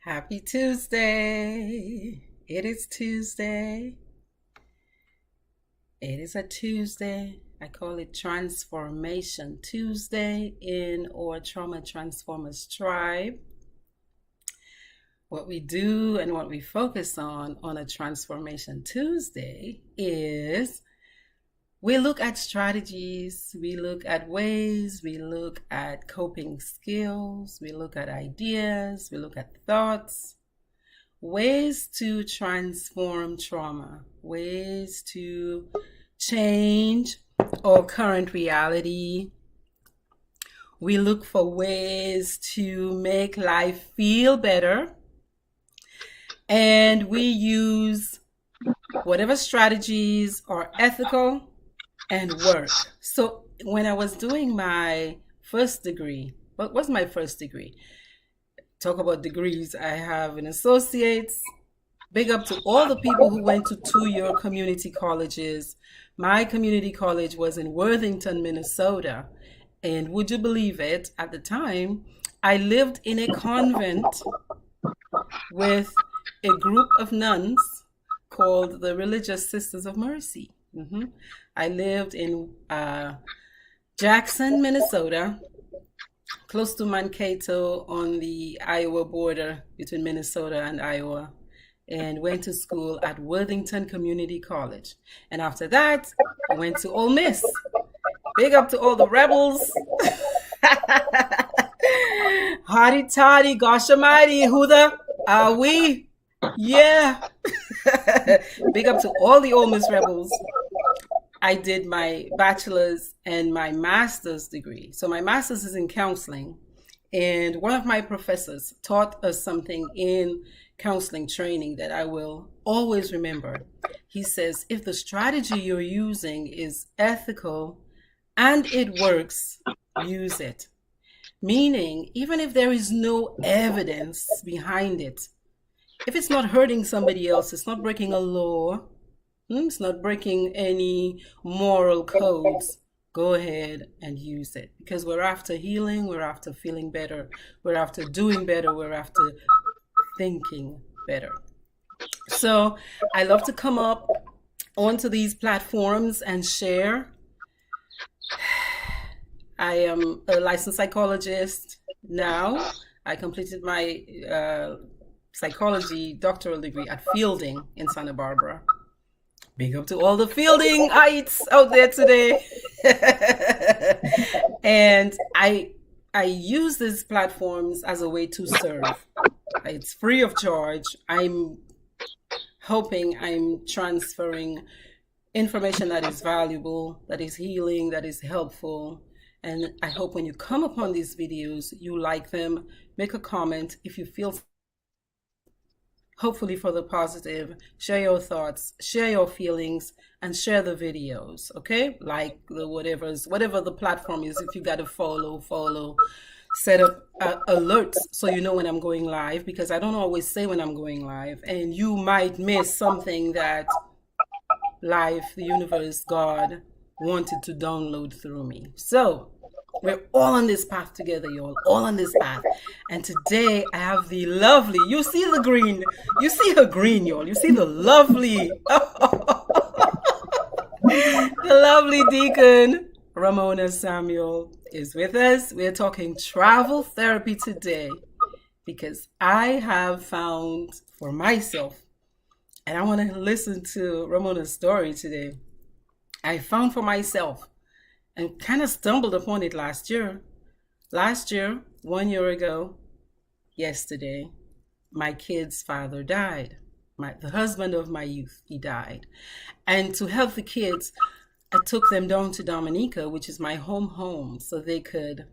Happy Tuesday. It is Tuesday. It is a Tuesday. I call it Transformation Tuesday in our Trauma Transformers tribe. What we do and what we focus on a Transformation Tuesday is we look at strategies, we look at ways, we look at coping skills, we look at ideas, we look at thoughts, ways to transform trauma, ways to change our current reality. We look for ways to make life feel better, and we use whatever strategies are ethical and work. So when I was doing my first degree, what was my first degree? Talk about degrees. I have an associate's. Big up to all the people who went to 2-year community colleges. My community college was in Worthington, Minnesota. And would you believe it? At the time, I lived in a convent with a group of nuns called the Religious Sisters of Mercy. I lived in Jackson, Minnesota, close to Mankato on the Iowa border between Minnesota and Iowa, and went to school at Worthington Community College. And after that, I went to Ole Miss. Big up to all the rebels. Hotty toddy, gosh almighty, who the are we? Yeah. Big up to all the Ole Miss rebels. I did my bachelor's and my master's degree. So my master's is in counseling. And one of my professors taught us something in counseling training that I will always remember. He says, if the strategy you're using is ethical and it works, use it. Meaning, even if there is no evidence behind it, if it's not hurting somebody else, it's not breaking a law, it's not breaking any moral codes, go ahead and use it. Because we're after healing, we're after feeling better, we're after doing better, we're after thinking better. So I love to come up onto these platforms and share. I am a licensed psychologist now. I completed my psychology doctoral degree at Fielding in Santa Barbara. Big up to all the Fieldingites out there today. And I use these platforms as a way to serve. It's free of charge. I'm hoping I'm transferring information that is valuable, that is healing, that is helpful. And I hope when you come upon these videos, you like them, make a comment if you feel, hopefully for the positive, share your thoughts, share your feelings, and share the videos, okay? Like the whatever the platform is, if you got to follow, set up alerts so you know when I'm going live, because I don't always say when I'm going live, and you might miss something that life, the universe, God wanted to download through me. So we're all on this path together, y'all, all on this path. And today I have the lovely, you see the green, you see her green, y'all, you see the lovely, the lovely Deacon Ramona Samuel is with us. We're talking travel therapy today because I have found for myself, and I want to listen to Ramona's story today. I found for myself and kind of stumbled upon it last year. 1 year ago, yesterday, my kid's father died. The husband of my youth, he died. And to help the kids, I took them down to Dominica, which is my home, so they could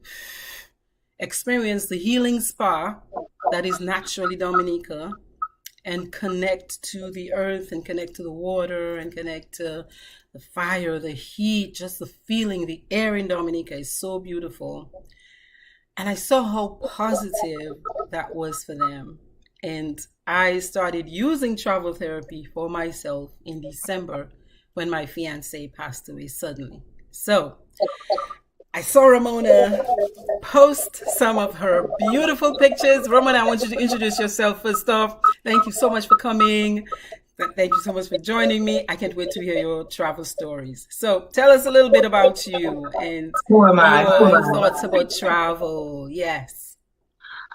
experience the healing spa that is naturally Dominica, and connect to the earth and connect to the water and connect to the fire, the heat, just the feeling, the air in Dominica is so beautiful. And I saw how positive that was for them. And I started using travel therapy for myself in December when my fiance passed away suddenly. So I saw Ramona post some of her beautiful pictures. Ramona, I want you to introduce yourself first off. Thank you so much for coming. Thank you so much for joining me. I can't wait to hear your travel stories. So tell us a little bit about you and Who am I? Who am your I? thoughts about travel. Yes.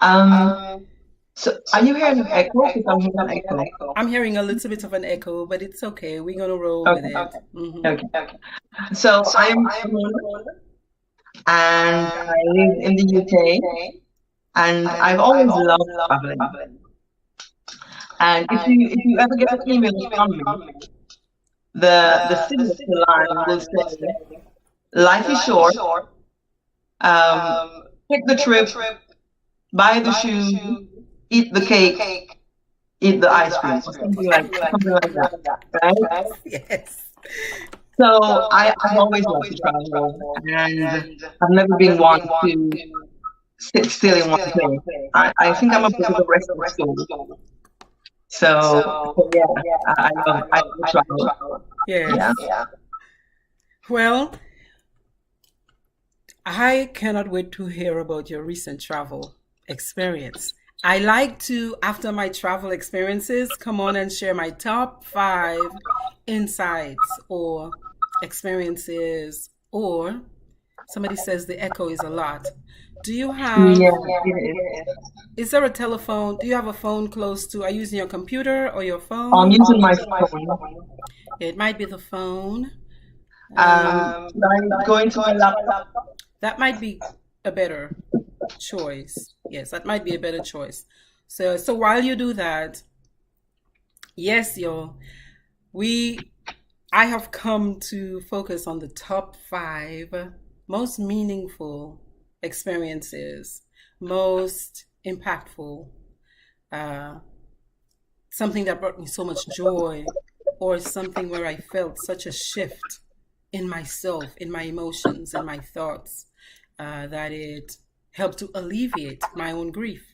Um, so are you hearing an echo? Because I'm hearing an echo. I'm hearing a little bit of an echo, but it's okay. We're going to roll with Okay, it. Hmm. okay. So I'm Ramona, and I live in the UK, and I've always loved traveling. And if you ever get an email from me, the signature line will say, "Life is short. Um, Take the trip, buy the shoes, eat the cake, eat the ice cream," or something like that, right? Yes. So I've always loved to travel, and I've never been one to sit still in one place. I think I'm a bit of a restless soul. So yeah, I love to travel. Yeah. Yes. Well, I cannot wait to hear about your recent travel experience. I like to, after my travel experiences, come on and share my top five insights or experiences, or somebody says the echo is a lot. Do you have, Yeah, it is. is there a telephone? Do you have a phone close to, are you using your computer or your I'm phone? using my phone. It might be the phone. Should I go into my laptop? That might be a better choice. Yes, that might be a better choice. So while you do that, yes, y'all, we I have come to focus on the top five most meaningful experiences, most impactful, uh, something that brought me so much joy, or something where I felt such a shift in myself, in my emotions, and my thoughts, that it helped to alleviate my own grief,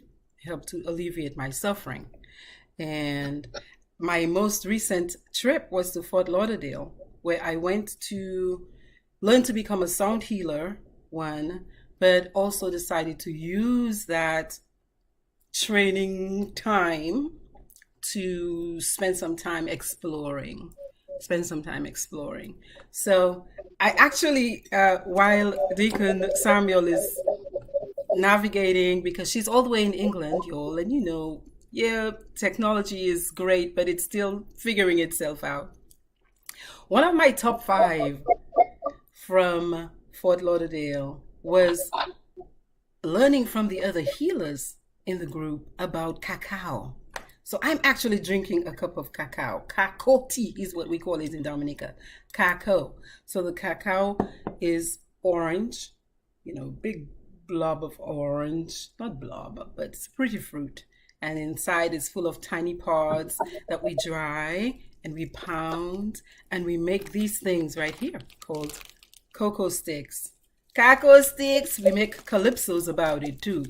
helped to alleviate my suffering. And my most recent trip was to Fort Lauderdale, where I went to learn to become a sound healer, one, but also decided to use that training time to spend some time exploring. Spend some time exploring. So I actually, while Deacon Samuel is navigating, because she's all the way in England, y'all, and yeah, technology is great, but it's still figuring itself out. One of my top five from Fort Lauderdale was learning from the other healers in the group about cacao. So I'm actually drinking a cup of cacao. Cacao tea is what we call it in Dominica. Cacao. So the cacao is orange, big blob of orange, not blob, but it's pretty fruit. And inside is full of tiny pods that we dry and we pound and we make these things right here called cocoa sticks. Cacao sticks, we make calypsos about it too.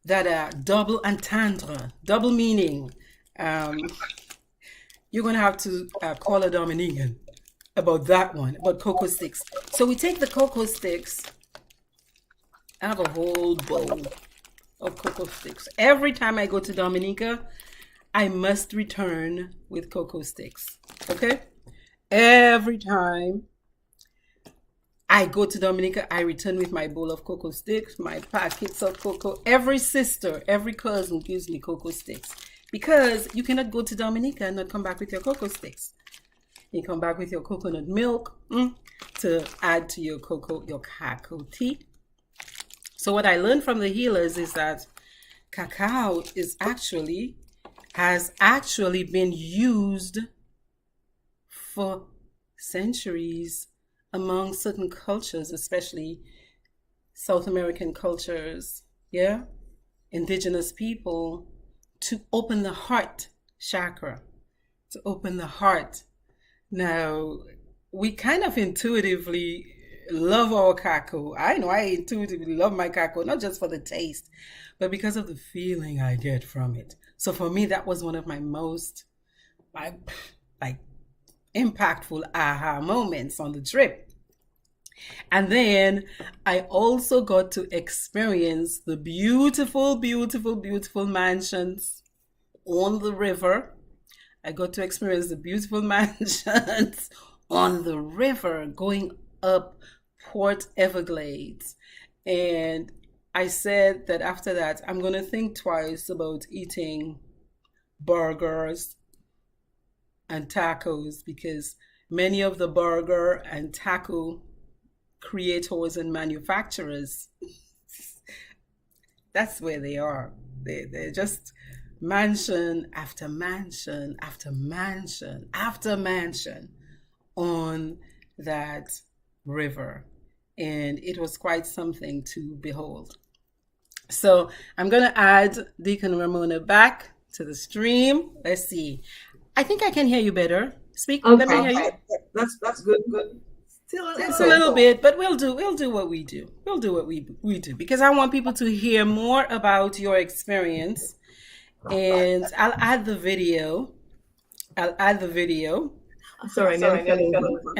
That are double entendre, double meaning. You're gonna have to call a Dominican about that one, about cocoa sticks. So we take the cocoa sticks. I have a whole bowl of cocoa sticks. Every time I go to Dominica, I must return with cocoa sticks. Okay? Every time I go to Dominica, I return with my bowl of cocoa sticks, my packets of cocoa. Every sister, every cousin gives me cocoa sticks, because you cannot go to Dominica and not come back with your cocoa sticks. You come back with your coconut milk to add to your cacao tea. So what I learned from the healers is that cacao has actually been used for centuries among certain cultures, especially South American cultures, yeah, indigenous people, to open the heart chakra, to open the heart. Now, we kind of intuitively love our cacao. I know I intuitively love my cacao, not just for the taste, but because of the feeling I get from it. So for me, that was one of my most like impactful aha moments on the trip. And then I also got to experience the beautiful, beautiful, beautiful mansions on the river. I got to experience the beautiful mansions on the river going up Port Everglades. And I said that after that, I'm going to think twice about eating burgers and tacos because many of the burger and taco creators and manufacturers, that's where they are. They're just mansion after mansion after mansion after mansion on that river. And it was quite something to behold. So I'm going to add Deacon Ramona back to the stream. Let's see. I think I can hear you better. Speak. Okay. Let me hear you. That's good. Good. Still Just a little bit, but we'll do what we do. We'll do what we do because I want people to hear more about your experience. And I'll add the video. Sorry, I never fell over.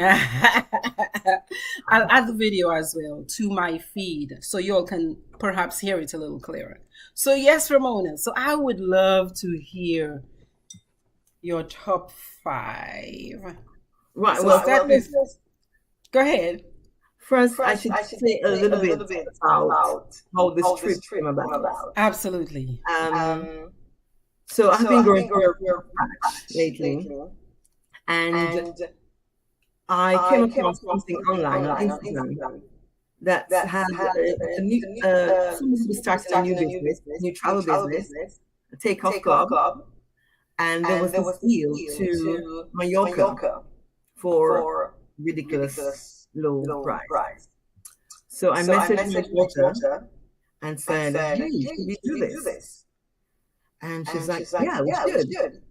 I'll add the video as well to my feed so you all can perhaps hear it a little clearer. So yes, Ramona. So I would love to hear your top 5. Right. So Well, go ahead. First, I should say a little bit about how this trip came about. Absolutely. So I've been going through a patch lately, and I came across something online on Instagram that had a new somebody who started a new business, a new travel business, a takeoff club, and there was this deal to Mallorca for ridiculous low price. So I messaged my daughter and said, "Hey, should we do this?" And she's like, "Yeah, we should."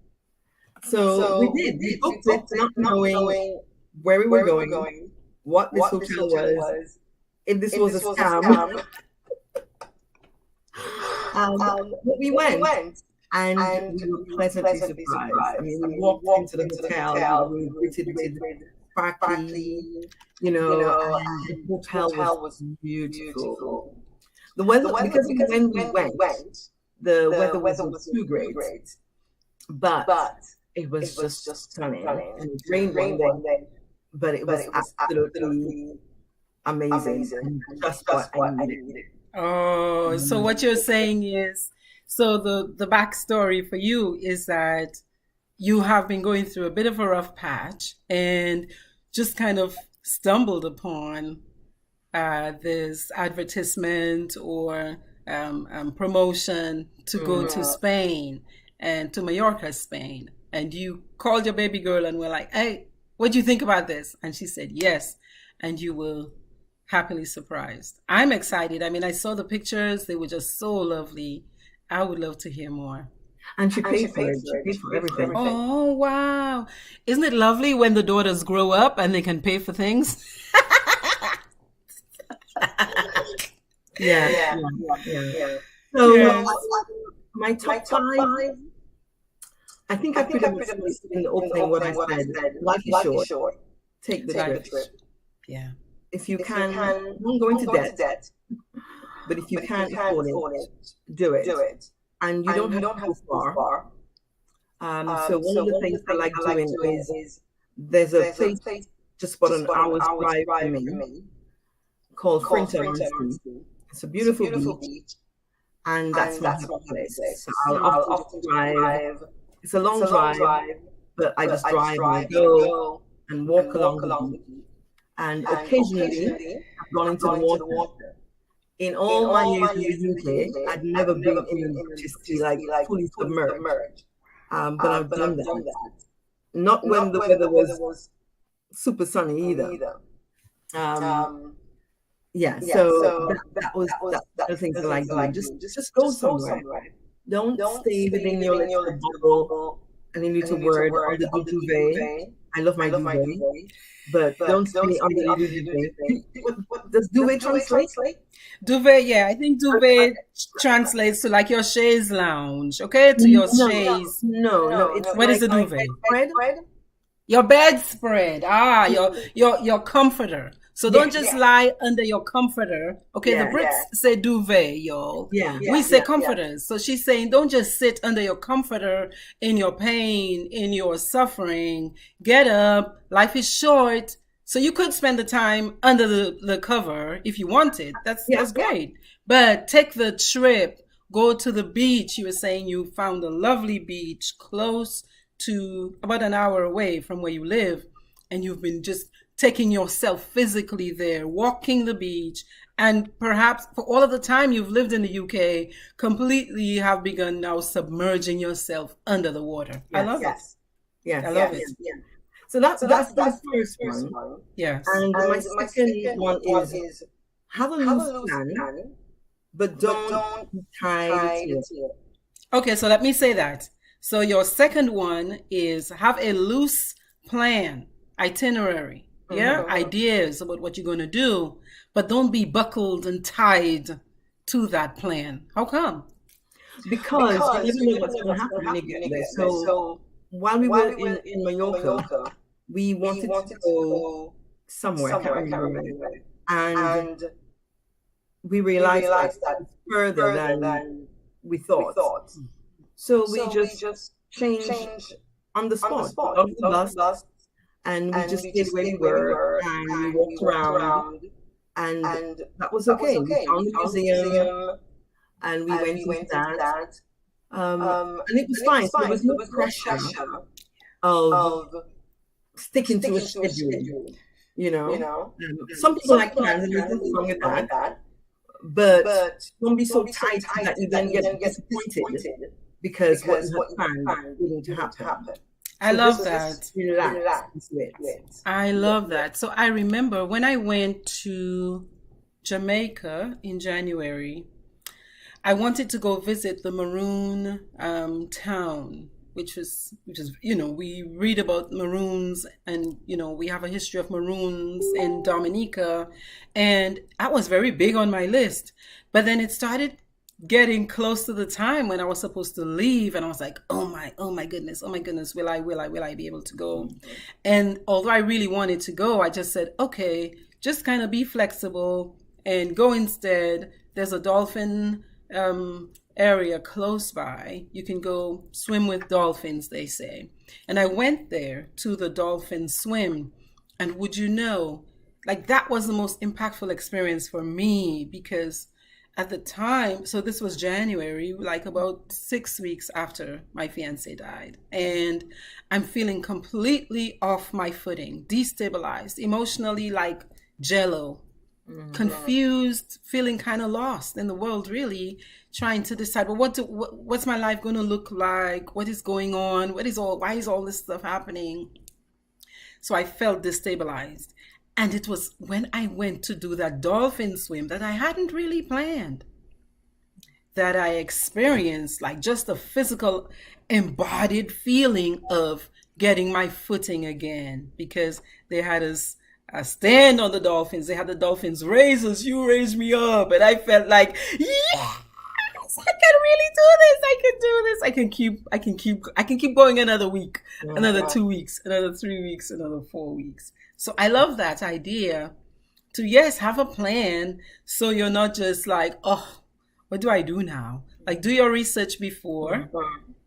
So we did. We booked it, not knowing where we were going, what this hotel was, if this was a scam. But we went, and we were pleasantly surprised. I mean, we walked into the hotel, we were greeted with sparkly, and the hotel was beautiful. The weather, because when we went, the weather wasn't too great, but it was just stunning. And it rained one day, but it was absolutely amazing. Just what I needed. Oh, so what you're saying is, so the backstory for you is that you have been going through a bit of a rough patch and just kind of stumbled upon this advertisement or promotion to go to Spain and to Mallorca, Spain. And you called your baby girl and were like, "Hey, what do you think about this?" And she said yes. And you were happily surprised. I'm excited. I mean, I saw the pictures. They were just so lovely. I would love to hear more. And she paid for it. She paid for everything. Oh, wow. Isn't it lovely when the daughters grow up and they can pay for things? Yeah. So my top 5, I think I pretty much in the opening what I said. Life is short. Take the trip. Yeah. If you can, don't go into debt. But if you can't afford it, do it. And you don't have to go far. So one of the things I like doing is there's a place just about an hour's drive from me called Frinton. It's a beautiful beach, and that's my favorite place. So I'll often drive. It's a long drive, but I just drive and go and walk along the beach. And occasionally, I've gone into the water. In all my years in the UK, I've never been in the beaches to like fully submerge. But I've done that. Not when the weather was super sunny either. Yeah, so that was the things I like doing. Just go somewhere. Don't stay within your little bubble and in your little word on the duvet. I love my duvet, but don't stay on the duvet. What does duvet translate? Duvet, yeah, I think duvet translates to like your chaise lounge, okay? To your chaise. No. It's what is a duvet? Your bedspread. Your comforter. So don't just lie under your comforter. Okay, the Yeah. Brits say duvet, y'all. Yeah. We say comforters. So she's saying don't just sit under your comforter in your pain, in your suffering. Get up. Life is short. So you could spend the time under the cover if you wanted. That's great. But take the trip. Go to the beach. You were saying you found a lovely beach close to about an hour away from where you live. And you've been just taking yourself physically there, walking the beach, and perhaps for all of the time you've lived in the UK, completely have begun now submerging yourself under the water. I love it. Yes. I love it. Yeah. So that's the first one. Yes. And my second one is have a loose plan, but don't be tied to it. Okay, so let me say that. So your second one is have a loose plan, itinerary. Yeah, ideas about what you're going to do, but don't be buckled and tied to that plan. How come? Because you never know what's going to happen when you get there. So while we were in Mallorca, we wanted to go somewhere, I can't remember, and we realized that it's further than we thought. So we just changed on the spot, off the bus. And we just stayed where we were, and we walked around, and that was okay. We found the museum, and we went into that. And it was fine. So there was no pressure of sticking to a schedule, you know. Some people like plans, and there's nothing wrong with that. But don't be so tight that you then get disappointed because what you had planned didn't happen. I love that. Relax. I love that. So I remember when I went to Jamaica in January, I wanted to go visit the Maroon town, which is, we read about Maroons, and, we have a history of Maroons in Dominica, and that was very big on my list. But then it started getting close to the time when I was supposed to leave, and I was like, oh my goodness, will I be able to go? And although I really wanted to go, I just said, okay, just kind of be flexible and go instead. There's a dolphin area close by. You can go swim with dolphins, they say. And I went there to the dolphin swim, and would you know, like, that was the most impactful experience for me, because at the time, so this was January, like about 6 weeks after my fiance died. And I'm feeling completely off my footing, destabilized, emotionally like jello, confused, feeling kind of lost in the world, really, trying to decide, well, what's my life going to look like? What is going on? Why is all this stuff happening? So I felt destabilized. And it was when I went to do that dolphin swim that I hadn't really planned, that I experienced like just a physical embodied feeling of getting my footing again, because they had us stand on the dolphins. They had the dolphins raise us. You raised me up. And I felt like, yes, I can really do this. I can do this. I can keep going another week, another 2 weeks, another 3 weeks, another 4 weeks. So I love that idea to, yes, have a plan, so you're not just like, oh, what do I do now? Like, do your research before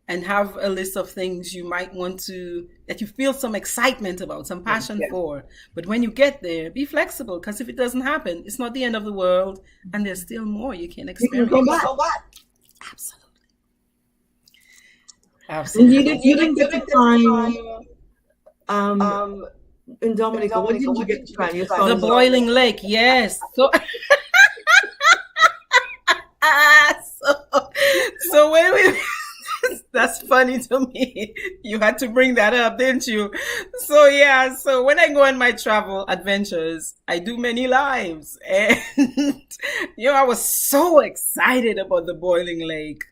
and have a list of things you might want to, that you feel some excitement about, some passion for. But when you get there, be flexible, because if it doesn't happen, it's not the end of the world, and there's still more you can experience. You can go back. Absolutely. And you didn't get the time. In Dominica, what did you get to try? The boiling lake, yes. So when we, that's funny to me. You had to bring that up, didn't you? So when I go on my travel adventures, I do many lives, and I was so excited about the boiling lake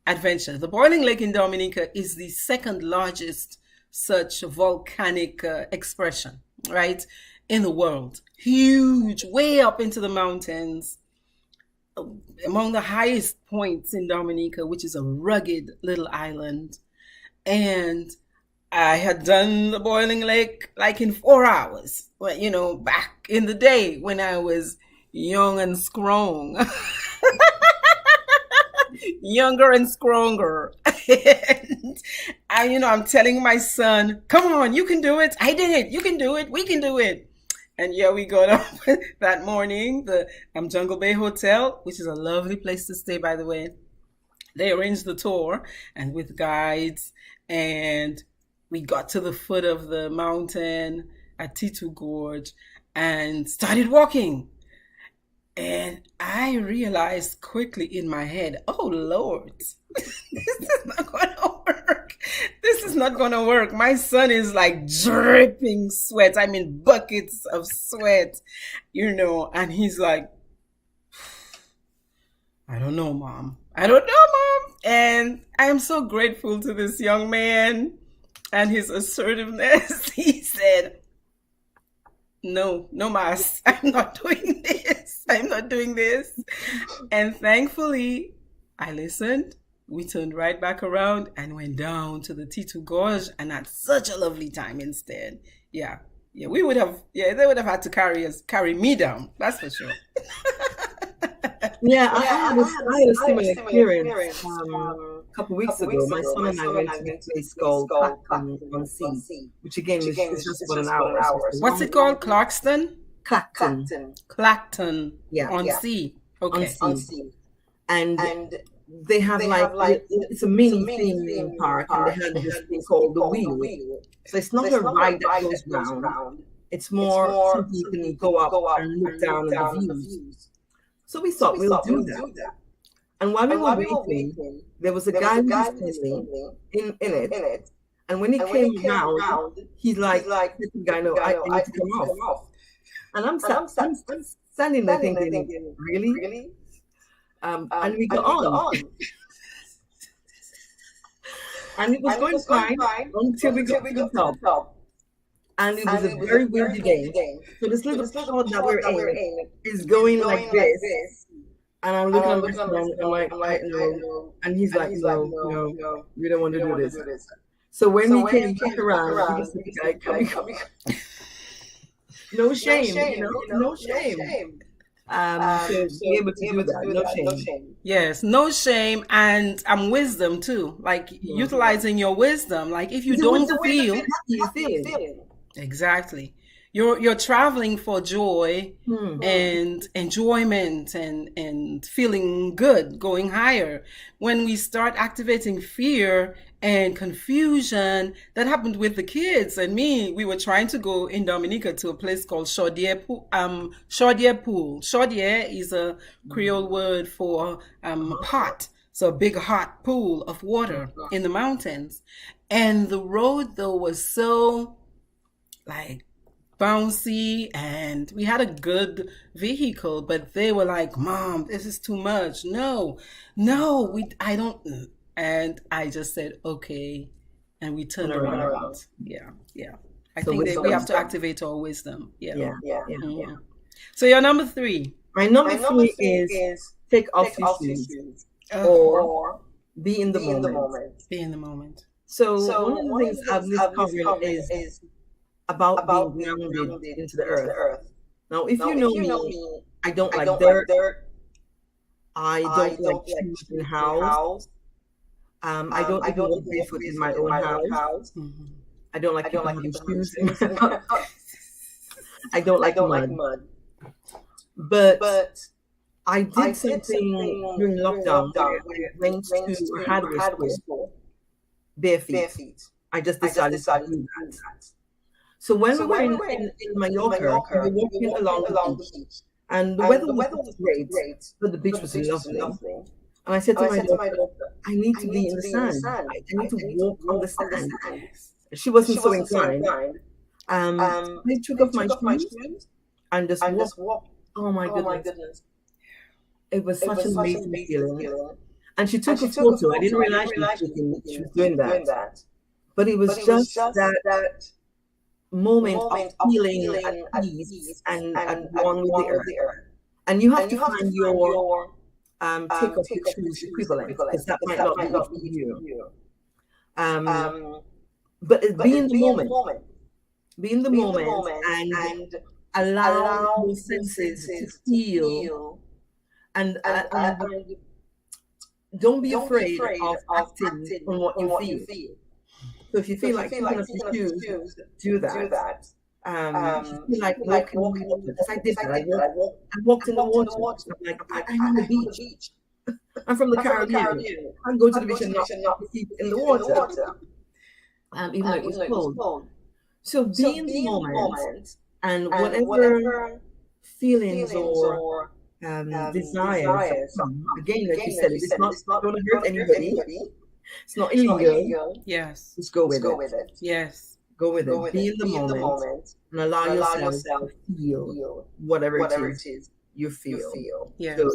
adventure. The boiling lake in Dominica is the second largest such volcanic expression, right, in the world. Huge, way up into the mountains, among the highest points in Dominica, which is a rugged little island. And I had done the boiling lake like in 4 hours. Well, back in the day when I was young and strong, younger and stronger. And I'm telling my son, come on, you can do it. I did it. You can do it. We can do it. And yeah, we got up that morning, the Jungle Bay Hotel, which is a lovely place to stay, by the way. They arranged the tour and with guides, and we got to the foot of the mountain at Titu Gorge and started walking. And I realized quickly in my head, oh Lord, this is not going to work. This is not going to work. My son is like dripping sweat. I mean, buckets of sweat, and he's like, I don't know, Mom. I don't know, Mom. And I am so grateful to this young man and his assertiveness. He said, no, Mas, I'm not doing this. I'm not doing this. And thankfully, I listened. We turned right back around and went down to the Titu Gorge and had such a lovely time instead. Yeah, they would have had to carry me down. That's for sure. Yeah, I had a similar experience a couple of weeks ago. My son and I went to this place called Clacton on Sea, which again is just about an hour. What's it called? Clarkston? Clacton. Yeah. On Sea. Okay. On sea. And they have it's a mini theme park, and they have this thing called the wheel. So it's not a ride that goes round. It's more something you can go up and look down at the views. So we thought we'll do that. And while we were waiting, there was a guy who was standing in it. And when he came around, he's like, guy, no, I need to come off. And I'm standing there thinking, really? And we got on. And it was going fine until we got to the top. And it was a very windy day. So this little spot that we're in is going like this. And I'm looking at my son, I'm like, no. And he's like, no, we don't want to do this. So when we came back around, he just like, no shame, no shame. So be able to do that, no shame. Yes, no shame and wisdom too. Like utilizing your wisdom. Like if you don't feel, you feel. Exactly. You're traveling for joy and enjoyment and feeling good, going higher. When we start activating fear and confusion, that happened with the kids and me. We were trying to go in Dominica to a place called Chaudière Pool. Chaudière is a Creole word for pot. So a big hot pool of water in the mountains. And the road though was so like bouncy, and we had a good vehicle, but they were like, Mom, this is too much. No, I don't. And I just said, okay. And we turned around. Yeah. I think that we have to activate our wisdom. Yeah. So your number 3. My number three is take off your shoes or be in the moment. Be in the moment. So one of the things I've discovered is about being grounded into the earth. Now, if you know me, I don't like dirt. I don't like shoes in the house. I don't even walk barefoot in my own house. Mm-hmm. I don't like people having shoes in my house. I don't like mud. But I did something during lockdown where I went to a hardware store barefoot. I just decided to do that. So when we were in Mallorca, we were walking along the beach, and the weather was great, but the beach was lovely. And I said to my daughter, I need to be in the sand. I need to walk on the sand. She wasn't so inclined. I took off my shoes and just walked. Oh my goodness. It was such an amazing feeling. And she took a photo. I didn't realize she was doing that. But it was just that moment of feeling at ease and one with the earth. And you have to find your take off your shoes equivalent, because that might not be good for you. but be in the moment. Be in the moment and allow your senses to feel and don't be afraid of acting on what you feel. So if you feel like picking up your shoes, do that. If you feel like walking in the water, because I did that. I walked in the water. I'm like, I'm on the beach. I'm from the Caribbean. I'm going to the beach and not in the water. Even though it was cold. So be in the moment, and whatever feelings or desires, again, like you said, it's not going to hurt anybody. It's not illegal. Yes. Just go with it. Yes. Go with it. Be in the moment and allow yourself to feel whatever it is you feel. Yes. So,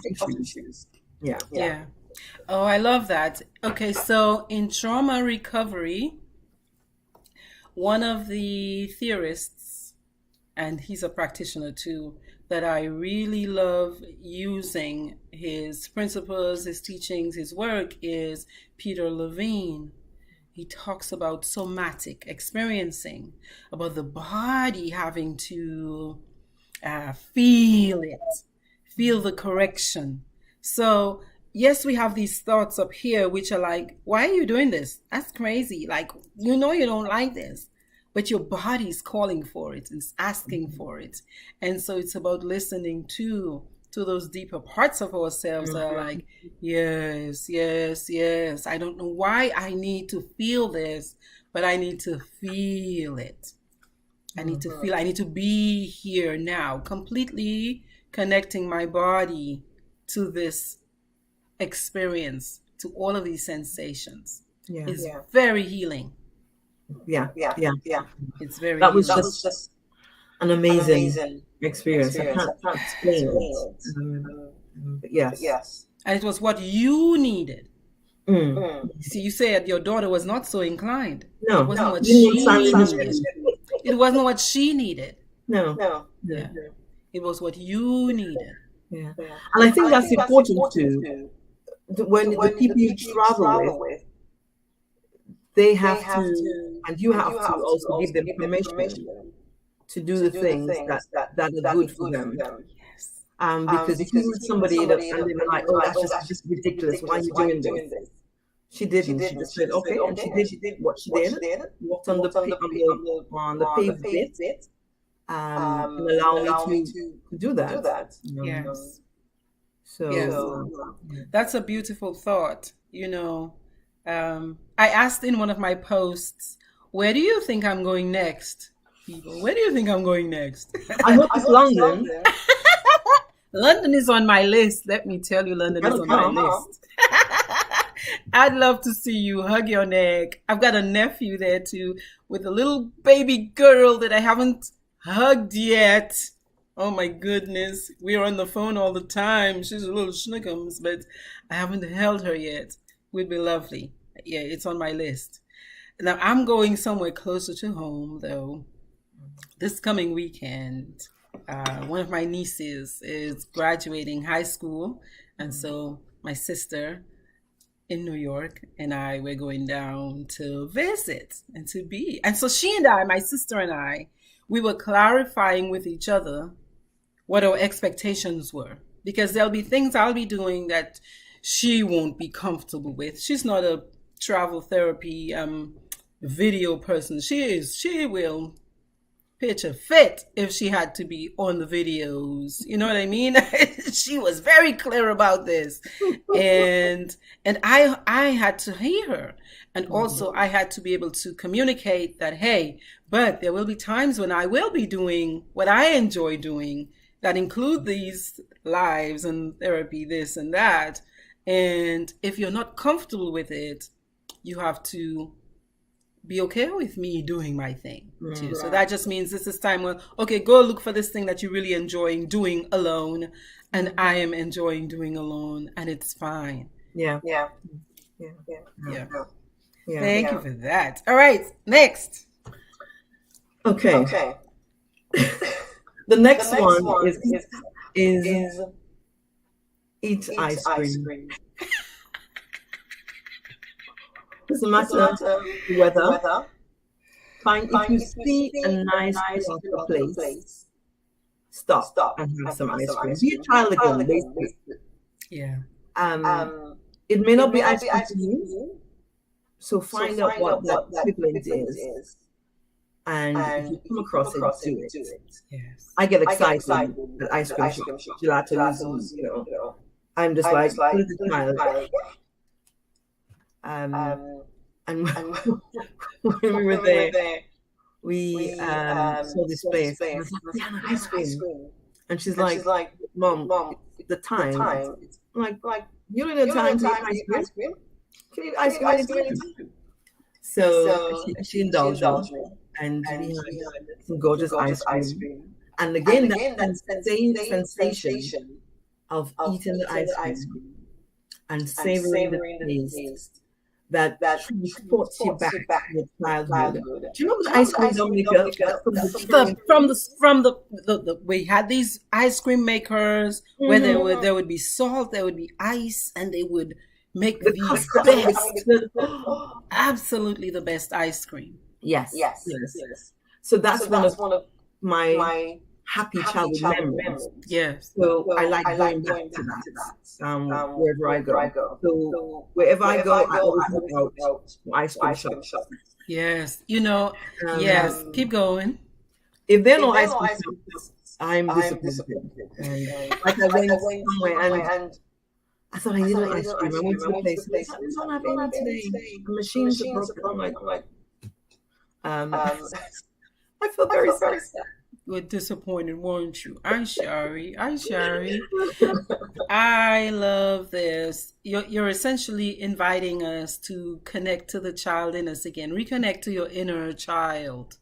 pick up your shoes. Yeah. Oh, I love that. Okay, so in trauma recovery, one of the theorists, and he's a practitioner too, that I really love using his principles, his teachings, his work is Peter Levine. He talks about somatic experiencing, about the body having to feel it, feel the correction. So yes, we have these thoughts up here which are like, why are you doing this? That's crazy. Like, you know you don't like this, but your body's calling for it. It's asking for it. And so it's about listening to those deeper parts of ourselves that are like, yes. I don't know why I need to feel this, but I need to feel it. I need to feel, I need to be here now, completely connecting my body to this experience, to all of these sensations. It's very healing. Yeah. It's very that was healing. just an amazing experience. I can't explain it. But yes. And it was what you needed. See, you said your daughter was not so inclined. No, it wasn't what she needed. It wasn't what she needed. No. Yeah. It was what you needed. Yeah. And I think that's important too. When the people you travel with, they have to, and you have to also give them permission to do the things that are good for them. Yes. Because if you meet somebody and they're like, oh, that's just ridiculous, why are you doing this? She didn't. She just said, okay, and she did what she did, walked on the paved bit, and allow me to do that. Yes. So yes. That's a beautiful thought. I asked in one of my posts, where do you think I'm going next? People, where do you think I'm going next? I hope it's London. London is on my list. Let me tell you, London is on my list. I'd love to see you, hug your neck. I've got a nephew there too, with a little baby girl that I haven't hugged yet. Oh my goodness. We're on the phone all the time. She's a little schnickums, but I haven't held her yet. Would be lovely. Yeah, it's on my list. Now I'm going somewhere closer to home though. This coming weekend, one of my nieces is graduating high school, and so my sister in New York and I were going down to visit and to be. And so she and I, my sister and I, we were clarifying with each other what our expectations were, because there'll be things I'll be doing that she won't be comfortable with. She's not a travel therapy video person. She will pitch a fit if she had to be on the videos. You know what I mean? She was very clear about this. And I had to hear her. And also I had to be able to communicate that, hey, but there will be times when I will be doing what I enjoy doing that include these lives and therapy, this and that. And if you're not comfortable with it, you have to be okay with me doing my thing too. Right. So that just means this is time where, okay, go look for this thing that you really enjoy doing alone, and I am enjoying doing alone, and it's fine. Yeah. Thank you for that. All right, next. Okay. The next one is eat ice cream. Doesn't matter the weather. Fine, if you see a nice plot of place, stop and have some ice cream. Be a child again, basically. Yeah. It may not be ice cream to you, so find out what that equivalent is. And if you come across it, do it. Yes. I get excited at ice cream shop, gelatos, I'm just like, put the smile. And when we were there, we saw this place. And I was like, we have ice cream. And she's like, Mom, the time. I'm like, you don't know time to eat ice cream? Can you eat ice cream anytime? So she indulged me. And we had some gorgeous ice cream. And again, that same sensation of eating the ice cream and savoring the taste that transports you back to your childhood. Do you remember the ice cream maker? From the we had these ice cream makers where there would be salt, there would be ice, and they would make the best, absolutely the best ice cream. Yes. So that's one of my happy childhood memories. Yes. So I like going back to that wherever I go. So wherever I go, I always look out for ice cream shops. Yes. Yes. Keep going. If there are no ice cream shops, I'm disappointed. Like I went somewhere and I thought I needed ice cream. I went to the place. They don't have any today. The machines are broken. I'm like, I feel very sad. You were disappointed, weren't you? I'm sorry. I love this. You're essentially inviting us to connect to the child in us again. Reconnect to your inner child.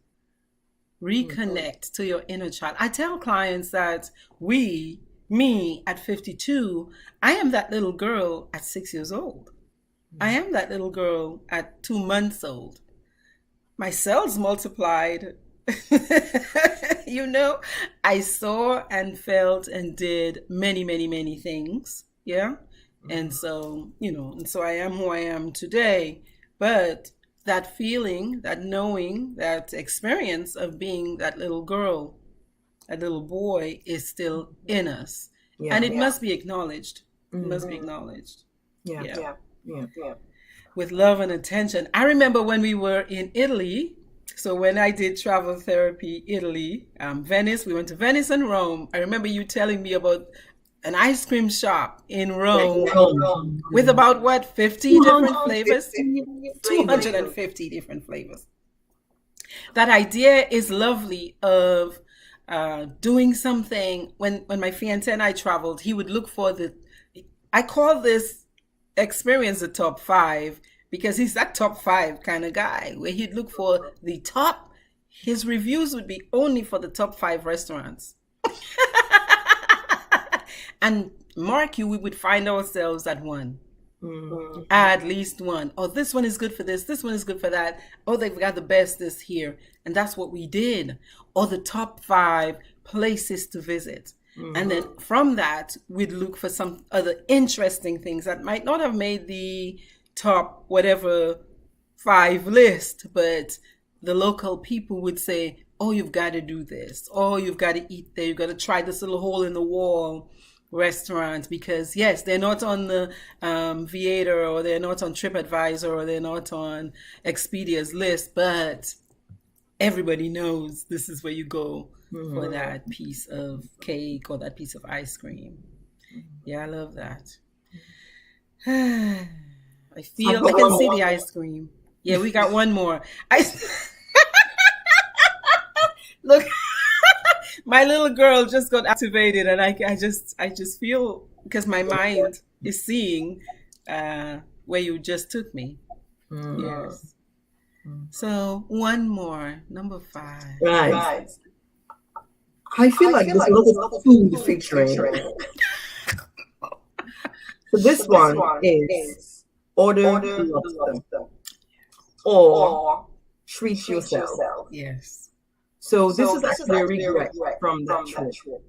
Reconnect to your inner child. I tell clients that me at 52, I am that little girl at 6 years old. I am that little girl at 2 months old. My cells multiplied. I saw and felt and did many, many, many things. Yeah. And so, I am who I am today. But that feeling, that knowing, that experience of being that little girl, that little boy is still in us. Yeah. And it must be acknowledged. It must be acknowledged. Yeah. With love and attention. I remember when we were in Italy. So when I did travel therapy, Italy, Venice, we went to Venice and Rome. I remember you telling me about an ice cream shop in Rome with about 50 different flavors? 250 different flavors. That idea is lovely of doing something. When my fiance and I traveled, he would look for I call this experience the top 5. Because he's that top 5 kind of guy where he'd look for the top. His reviews would be only for the top 5 restaurants. And mark you, we would find ourselves at one. Mm-hmm. At least one. Oh, this one is good for this. This one is good for that. Oh, they've got the best this here. And that's what we did. Or the top 5 places to visit. Mm-hmm. And then from that, we'd look for some other interesting things that might not have made the top whatever 5 list, but the local people would say, oh, you've got to do this. Oh, you've got to eat there. You've got to try this little hole in the wall restaurant because yes, they're not on the Viator or they're not on TripAdvisor or they're not on Expedia's list, but everybody knows this is where you go for that piece of cake or that piece of ice cream. Yeah, I love that. I can see the ice cream. Yeah, we got one more. Look, my little girl just got activated, and I just feel because my mind is seeing where you just took me. Yes. So one more, number 5. Right. I feel like there's a lot of food featuring. So this one is order lobster or treat yourself. Yes. So this is actually a regret from that trip.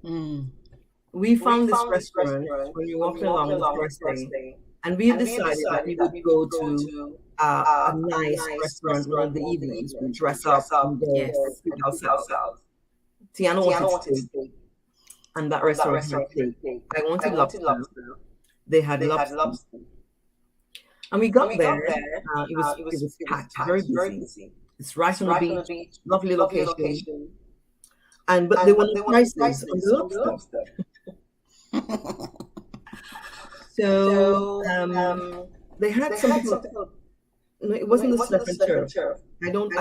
We found this restaurant when we walked along the first day. And we decided that we would go to a nice restaurant one of the evenings. We dress up and go Yes. and treat ourselves. Tiana wanted steak, and that restaurant had steak. I wanted lobster. They had lobster. And we got there. It was packed, very busy. It's right on the beach, lovely location. But there were no prices on the lobster. So they had something. No, it wasn't the surf and turf. I don't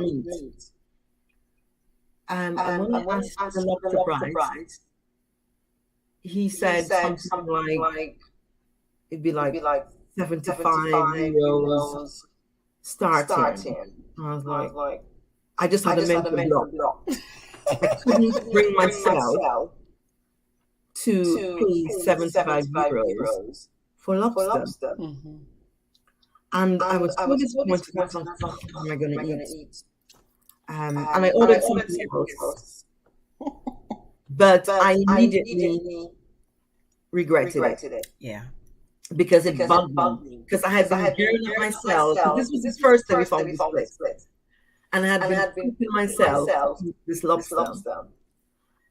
eat meat. And when I asked the lobster price, he said something like it'd be like 75 euros starting. I was like, I just had a mental block. I couldn't bring myself to pay 75 euros for lobster. Mm-hmm. And I was so disappointed. What am I going to eat? And I ordered something else. But I immediately regretted it. Yeah. Because it bugged me. Because I had been hearing it myself. This was the first time we found this place. And I had been cooking myself this lobster.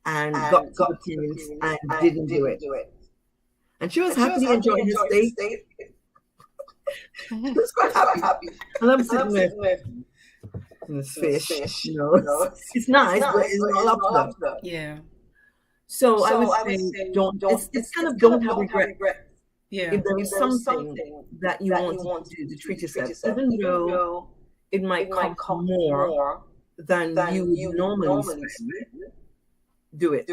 And got to the place and didn't do it. And she was happily enjoying her steak. She was quite happy. And I'm sitting there. It's fish, It's nice, but it's not lobster. Yeah. So I would say don't. It's kind of don't have regret. Yeah. If there is something that you want to do to treat yourself, even though it might cost more than you would normally spend, do it.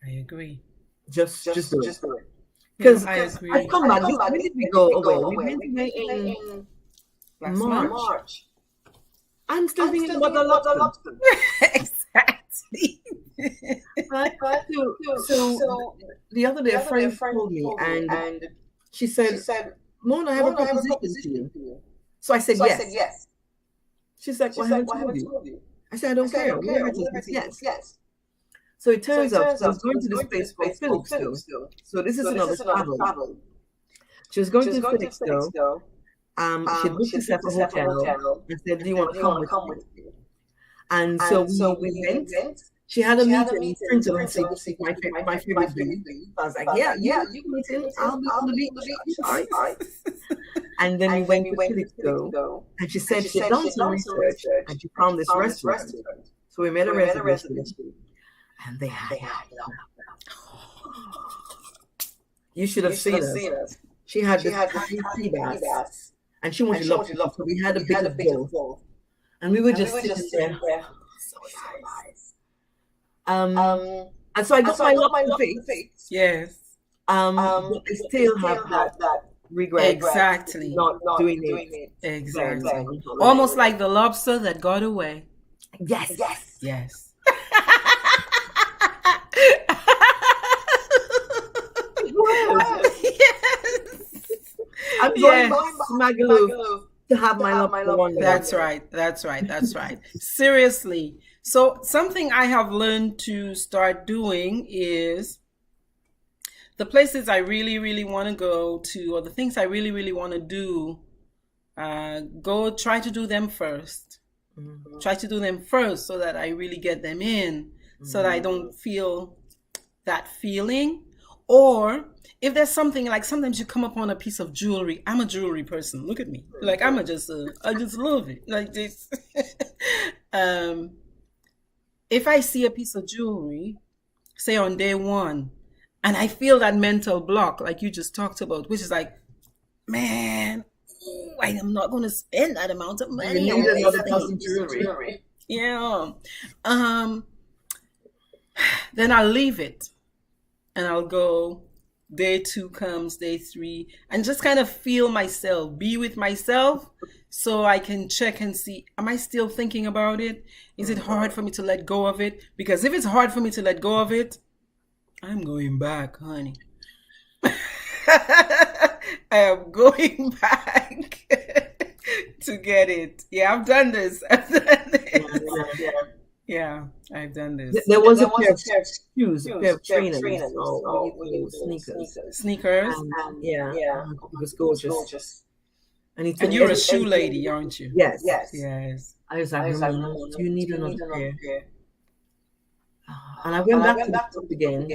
I agree. Just do it. Because I've come back. When did we go away? We went away in March. I'm still thinking about the lobster. Exactly. So the other day, a friend called me and she said, Mona, I have a proposition to you. So I said yes. She's like, well, I haven't told you. I said, I don't care. Whatever it is, yes. So it turns out I was going to this place called Felixstowe. So this is another travel. She was going to Felixstowe. She booked herself a hotel and said, do you want to come with me? And so we went. She had a meeting in Princeton and said, this is my favorite thing. I was like, yeah, you can meet him. I'll be on the beach. All right. And then we went to Felixstowe. And she said she had done some research and she found this restaurant. So we made a reservation. And they had You should have seen us. She had this sea bass. And she wanted lobster. So we had a bit of both. And we were just sitting there. So nice. And so I got my lobster fix. Yes. But I still have that regret. Exactly. Not doing it. Exactly. Almost like the lobster that got away. Yes. Yes. I'm going back to Magaluf to have my lobster one day. That's right. Seriously. So something I have learned to start doing is the places I really, really want to go to, or the things I really, really want to do, try to do them first. Mm-hmm. Try to do them first so that I really get them in, so that I don't feel that feeling. Or if there's something like sometimes you come upon a piece of jewelry. I'm a jewelry person. Look at me. Like I just love it. Like this. If I see a piece of jewelry, say on day one, and I feel that mental block, like you just talked about, which is like, man, I am not going to spend that amount of money. You need another piece of jewelry. Yeah. Then I'll leave it. And I'll go, day 2 comes, day 3, and just kind of feel myself, be with myself, so I can check and see, am I still thinking about it? Is it hard for me to let go of it? Because if it's hard for me to let go of it, I'm going back, honey. I am going back to get it. Yeah, I've done this. Yeah, I've done this. There was a pair of shoes, a pair of trainers, or what do you call sneakers? Sneakers. Yeah, it was gorgeous. And he took And you're a shoe lady, aren't you? Yes. Yes. I was like, Ramona, do you need another pair? And I went back to the shop again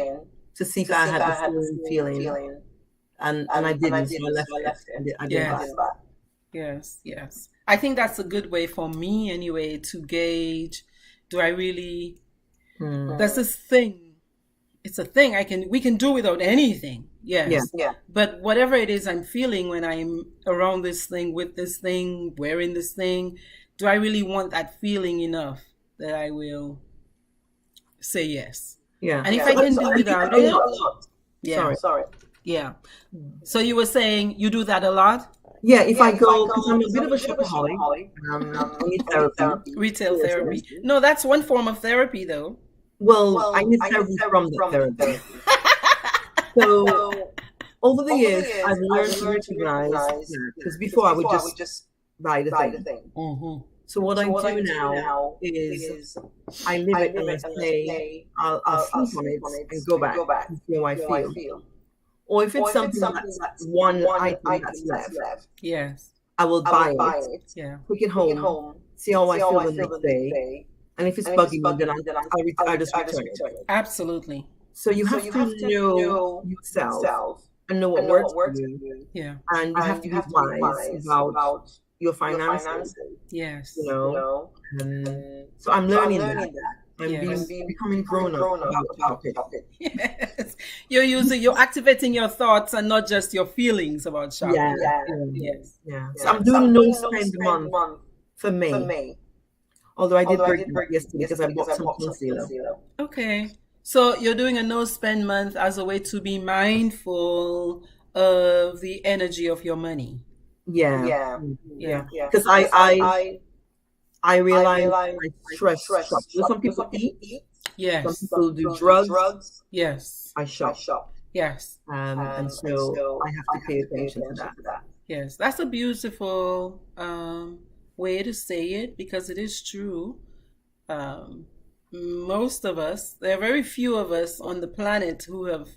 to see if I had the same feeling. And I didn't, so I left it. I didn't buy it. Yes. I think that's a good way for me anyway to gauge, do I really, there's this thing, it's a thing we can do without anything. Yes. Yeah. But whatever it is I'm feeling when I'm around this thing, with this thing, wearing this thing, do I really want that feeling enough that I will say yes? Yeah. And if I can do without it, Sorry. Yeah. So you were saying you do that a lot? Yeah, if I go, because I'm a bit of a shopaholic, I need therapy. Retail therapy. No, that's one form of therapy, though. Well, I need therapy from the therapy. So over the years, I've learned to recognize, because before I would just buy the thing. Mm-hmm. So what I do now is I live it and I say I'll sleep on it and go back and see how I feel. Or if it's something that's one item that's left, yes, I will buy it, take it home, see how I feel the next day, and if it's bugging me, then I just return it. Absolutely. So you have to know yourself and know what works for you. Yeah. And you have to be wise about your finances. Yes. You know. So I'm learning that. I'm becoming grown up about it. Yes. You're activating your thoughts and not just your feelings about shopping. Yes. So I'm doing no spend month for May. Although I did break yesterday because I bought some concealer. Okay. So you're doing a no spend month as a way to be mindful of the energy of your money. Yeah. Because I realize I stress shop. Some people eat. Yes. Some people do drugs. Yes. I shop. Yes. And so I have to pay attention to that. Yes. That's a beautiful way to say it, because it is true. Most of us, there are very few of us on the planet who have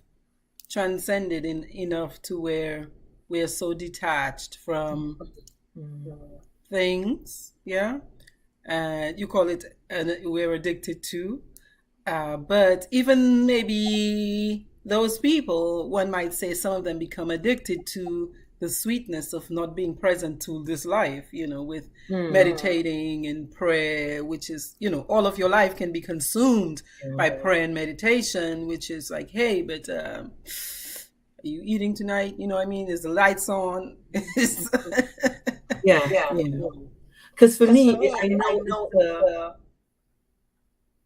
transcended enough to where we are so detached from things. Yeah. You call it, we're addicted to. But even maybe those people, one might say some of them become addicted to the sweetness of not being present to this life, with meditating and prayer, which is, all of your life can be consumed by prayer and meditation, which is like, hey, but are you eating tonight? I mean, is the lights on? Because for me, I know it's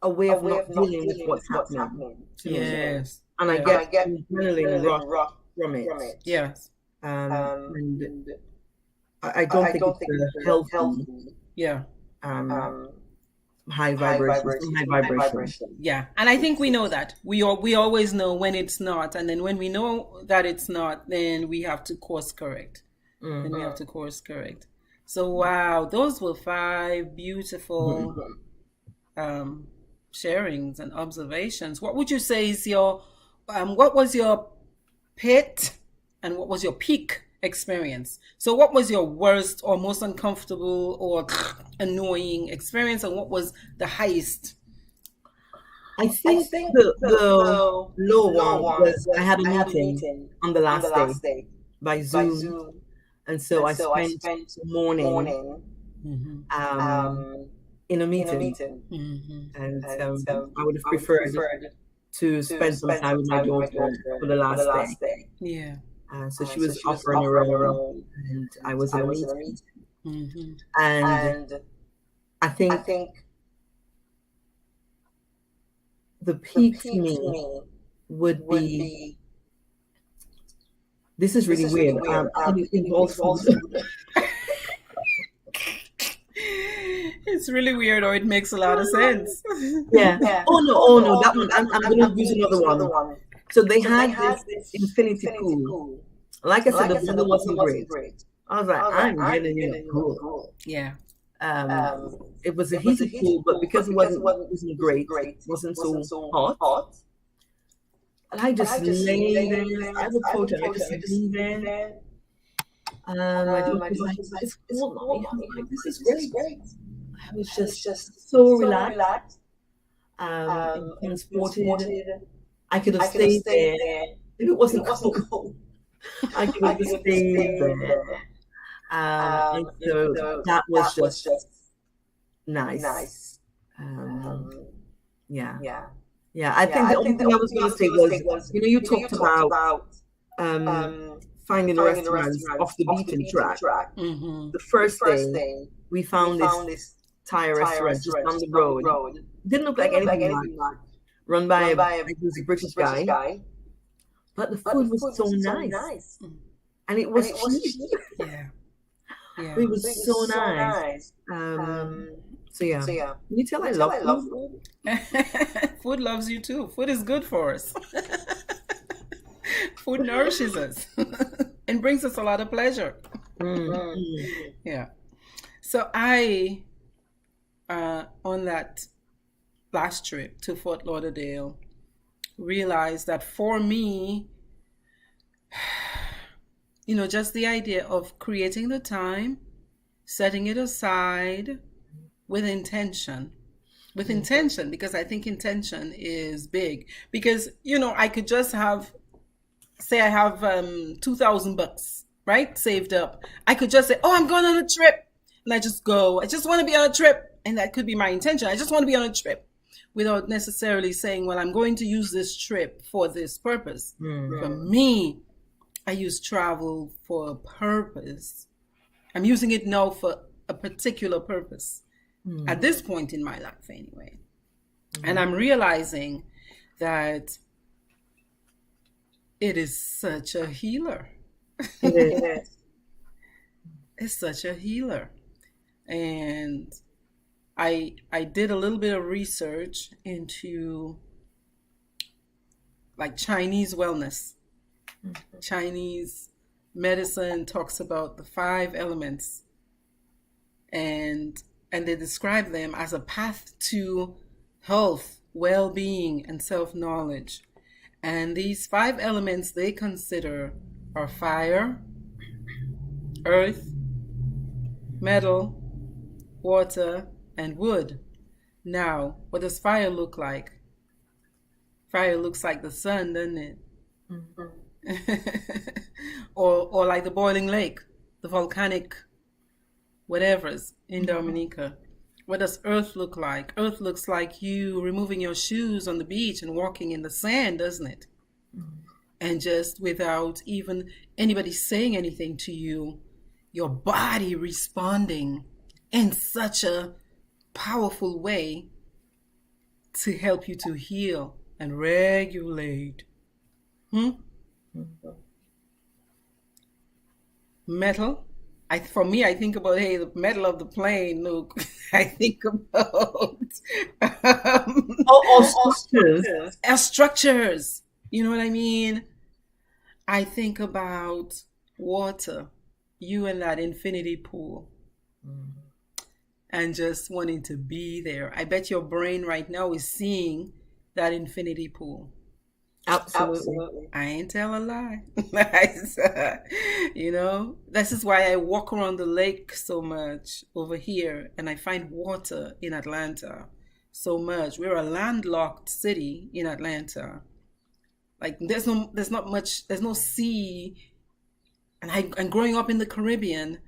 a way of not dealing with what's happening. Yes. And I get adrenaline rush from it. Yes. And I don't think it's healthy. Yeah. High vibration. Yeah. And I think we know that. We always know when it's not. And then when we know that it's not, then we have to course correct. So, wow, those were 5 beautiful sharings and observations. What would you say is what was your pit and what was your peak experience? So what was your worst or most uncomfortable or annoying experience, and what was the highest? I think the low one was I had a meeting on the last day by Zoom. And so I spent the morning in a meeting. And I would have preferred to spend some time with my daughter for the last day. Yeah. So she was offering her own, and I was in a meeting. And I think the peak to me would be. This is really weird. It involves food. It's really weird, or it makes a lot of sense. Yeah. Oh no, that one. I'm going to use another one. So they had this infinity pool. Like I said, the pool wasn't great. I was like, I'm getting in a pool. Yeah. It was a heated pool, but because it wasn't great, it wasn't so hot. And I just lay there. I would approach it. I just lay there. My daughter was like, "It's cool, mommy." I was like, "This is great." I was just so relaxed, and transported. I could have stayed there if it wasn't cold. I could have just stayed there. And so that was just nice. Yeah. I think the only thing I was going to say was, you talked about finding the restaurants off the beaten track. Mm-hmm. The first day, we found this Thai restaurant just down the road. Didn't look like anything much. Run by a British guy, but the food was so nice, and it was cheap. Yeah. It was so nice. So yeah. Can you tell I love food? Food loves you too. Food is good for us. Food nourishes us and brings us a lot of pleasure. Yeah. So I, on that last trip to Fort Lauderdale, realized that for me, just the idea of creating the time, setting it aside with intention. Because I think intention is big. Because, I could just say I have $2,000, right? Saved up. I could just say, oh, I'm going on a trip. And I just go. I just want to be on a trip. And that could be my intention. I just want to be on a trip without necessarily saying, well, I'm going to use this trip for this purpose. For me, I use travel for a purpose. I'm using it now for a particular purpose. At this point in my life, anyway. And I'm realizing that it is such a healer. It is. It's such a healer. And I did a little bit of research into like Chinese wellness. Chinese medicine talks about the 5 elements, and they describe them as a path to health, well-being, and self-knowledge. And these 5 elements they consider are fire, earth, metal, water, and wood. Now, what does fire look like? Fire looks like the sun, doesn't it? or like the boiling lake, the volcanic whatever's in Dominica. What does earth look like? Earth looks like you removing your shoes on the beach and walking in the sand, doesn't it? And just without even anybody saying anything to you, your body responding in such a powerful way to help you to heal and regulate. Metal. For me, I think about, hey, the metal of the plane. Look, I think about structures. You know what I mean? I think about water, you and that infinity pool, and just wanting to be there. I bet your brain right now is seeing that infinity pool. Absolutely. I ain't tell a lie. This is why I walk around the lake so much over here, and I find water in Atlanta so much. We're a landlocked city in Atlanta. Like there's no sea. And growing up in the Caribbean,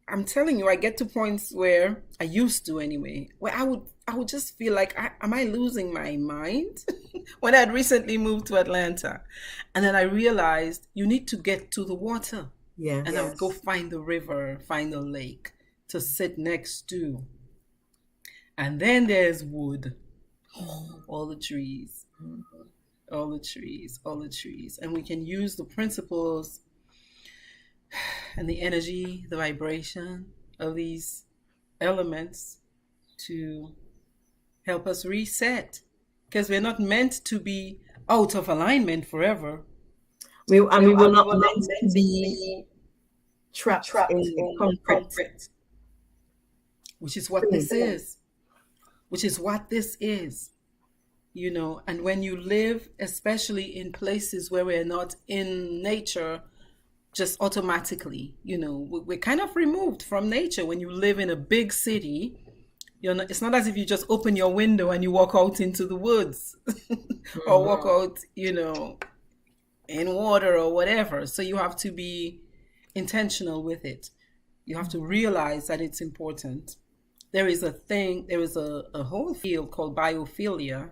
I'm telling you, I get to points where I used to anyway, where I would just feel like, am I losing my mind? When I had recently moved to Atlanta. And then I realized you need to get to the water. Yeah. And I would go find the river, find the lake to sit next to. And then there's wood. All the trees. All the trees. And we can use the principles and the energy, the vibration of these elements to help us reset, because we're not meant to be out of alignment forever. We were not meant to be trapped in concrete. Which is what this is. Which is what this is. You know, and when you live, especially in places where we're not in nature, just automatically, you know, we're kind of removed from nature. When you live in a big city, it's not as if you just open your window and you walk out into the woods or walk out, you know, in water or whatever. So you have to be intentional with it. You have to realize that it's important. There is a whole field called biophilia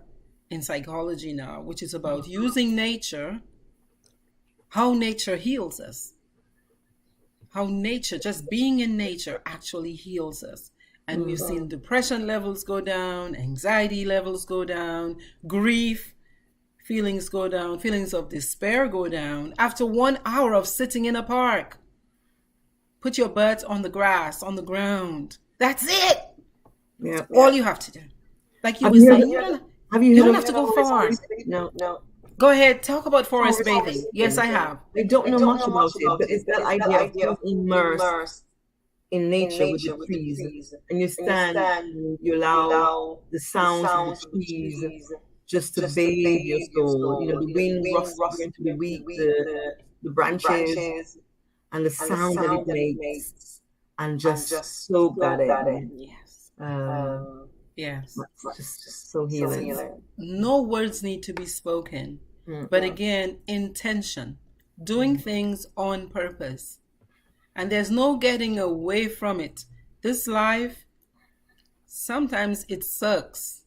in psychology now, which is about using nature, how nature heals us, how nature, just being in nature, actually heals us. And we've seen depression levels go down, anxiety levels go down, grief feelings go down, feelings of despair go down after 1 hour of sitting in a park. Put your butt on the grass, on the ground. That's it. Yeah. All you have to do. Like you were saying, you don't have to go far. No. Go ahead, talk about forest bathing. Yes, I have. I don't know much about it, but it's that idea of being immersed in nature with the trees. And you stand, you allow the sounds of the trees just to bathe your soul. You know, the wind rustling into the branches and the sound that it makes, and just soak that in. Yes. Yes. It's just so healing. No words need to be spoken, but again, intention, doing things on purpose. And there's no getting away from it. This life, sometimes it sucks.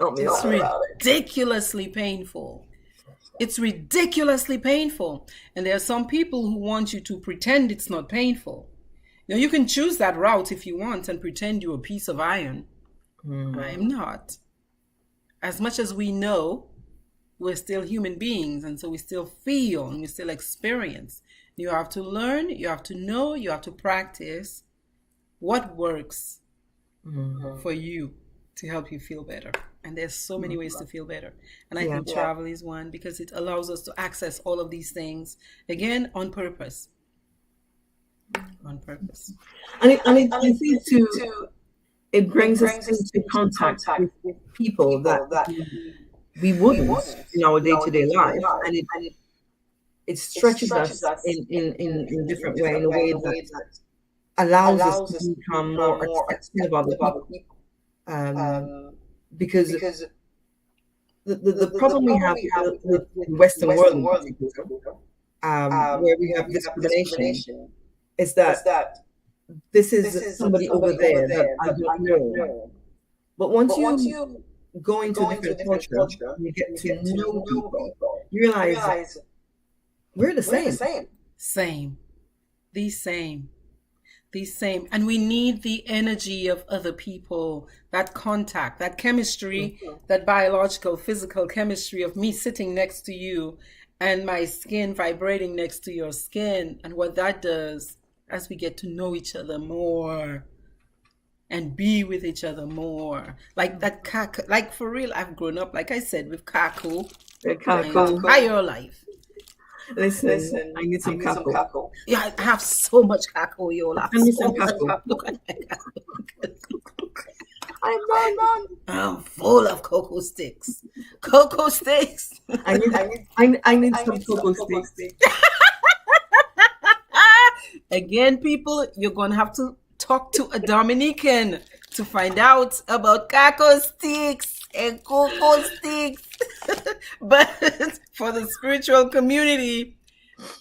It's ridiculously painful. It's ridiculously painful. And there are some people who want you to pretend it's not painful. You know, you can choose that route if you want and pretend you're a piece of iron. I am not. As much as we know, we're still human beings, and so we still feel and we still experience. You have to learn, you have to know, you have to practice what works for you to help you feel better. And there's so many ways to feel better. And I think travel is one, because it allows us to access all of these things, again, on purpose. On purpose. And it brings us into contact with people that we wouldn't in our day-to-day life. And it stretches us in different way, in a way that allows us to become more accepting of other people. Because the problem we have with the Western world in particular, where we have discrimination, is that this is somebody over there that I don't know. But once you go into a different culture, you get to know people, you realize we're the same. The same. And we need the energy of other people, that contact, that chemistry, that biological, physical chemistry of me sitting next to you and my skin vibrating next to your skin. And what that does as we get to know each other more and be with each other more. Like that, like for real, I've grown up, like I said, with kaku my entire life. Listen, I need some kako. Yeah, I have so much kako, Yola. I need some kako. Look at my kako. I'm full of cocoa sticks. Cocoa sticks. I need some cocoa sticks. Again, people, you're going to have to talk to a Dominican to find out about cacao sticks and cocoa sticks. But for the spiritual community,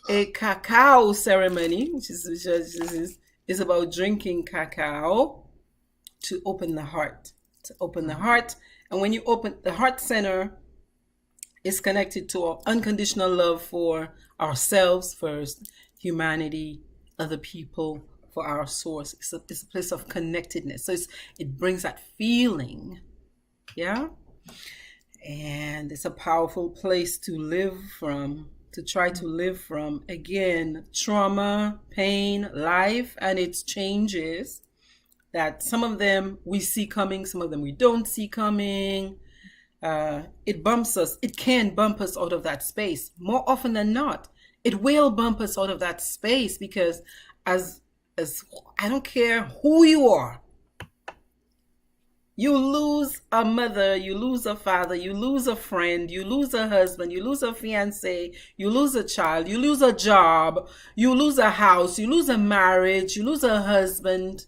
a cacao ceremony, which is about drinking cacao to open the heart. And when you open the heart center, is connected to our unconditional love for ourselves first, humanity, other people, for our source. It's a place of connectedness. So it brings that feeling. Yeah. And it's a powerful place to live from, to try to live from. Again, trauma, pain, life, and its changes that some of them we see coming, some of them we don't see coming. It bumps us. It can bump us out of that space. More often than not, It will bump us out of that space because as I don't care who you are, you lose a mother, you lose a father, you lose a friend, you lose a husband, you lose a fiance, you lose a child, you lose a job, you lose a house, you lose a marriage, you lose a husband,